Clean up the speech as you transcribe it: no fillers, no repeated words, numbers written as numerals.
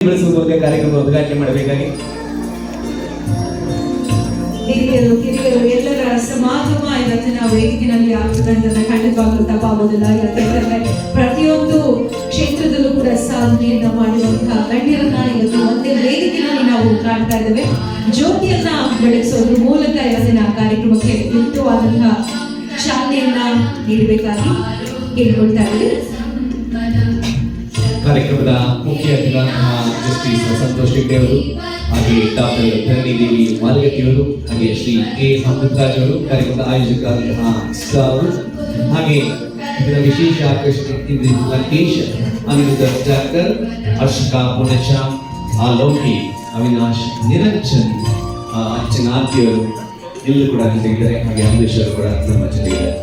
ಬೆಳೆಸುವ ಮೂಲಕ ಕಾರ್ಯಕ್ರಮ ಉದ್ಘಾಟನೆ ಮಾಡಬೇಕಾಗಿ ಹಿರಿಯರು ಎಲ್ಲರ ಸಮಾಗಮ ಇವತ್ತಿನ ವೇದಿಕೆಯಲ್ಲಿ ಆಗ್ತದೆ ಅಂತಂದ್ರೆ ಖಂಡಿತವಾಗ್ಲೂ ತಪ್ಪಾಗೋದಿಲ್ಲ. ಯಾಕಂತಂದ್ರೆ ಪ್ರತಿಯೊಂದು ಕ್ಷೇತ್ರದಲ್ಲೂ ಕೂಡ ಸಾಧನೆಯನ್ನ ಮಾಡಿರುವಂತಹ ಗಣ್ಯರನ್ನ ಇವತ್ತು ಒಂದೇ ವೇದಿಕೆಯಲ್ಲಿ ನಾವು ಕಾಣ್ತಾ ಇದ್ದೇವೆ. ಜ್ಯೋತಿಯನ್ನ ಬೆಳಗಿಸೋದ್ರ ಮೂಲಕ ಇವತ್ತಿನ ಕಾರ್ಯಕ್ರಮಕ್ಕೆ ಯುಕ್ತವಾದಂತಹ ಚಾಲನೆಯನ್ನ ನೀಡಬೇಕಾಗಿ ಕೇಳ್ಕೊಳ್ತಾ ಇದ್ದೇವೆ. ಕಾರ್ಯಕ್ರಮದ ಮುಖ್ಯ ಅತಿಥಿಗಳಾದಂತಹ ಜಸ್ಟಿಸ್ ಸಂತೋಷ್ ಹೆಗ್ಡೆ ಅವರು, ಹಾಗೆ ಡಾಕ್ಟರ್ ಧರಣಿ ದೇವಿ ಮಾಲಗತ್ತಿ ಅವರು, ಹಾಗೆ ಶ್ರೀ ಕೆ ಅಮೃತರಾಜ್ ಅವರು, ಕಾರ್ಯಕ್ರಮದ ಆಯೋಜಕರಾದಂತಹ ಅವರು, ಹಾಗೆ ಇದರ ವಿಶೇಷ ಆಕರ್ಷಣೆ ಲಂಕೇಶ್, ಅನಿರುದ್ಧ ಜಾಕರ್, ಹರ್ಷಿಕಾ ಪೂರ್ಣಚ, ಆಲೋಕಿ, ಅವಿನಾಶ್, ನಿರಂಜನ್, ಅರ್ಚನಾರ್ಥಿ ಅವರು ಎಲ್ಲರೂ ಕೂಡ ಜೊತೆಗಿದ್ದಾರೆ. ಹಾಗೆ ಅಂಬರೀಶ್ ಅವರು ಕೂಡ ನಮ್ಮ ಜೊತೆಗಿದ್ದಾರೆ.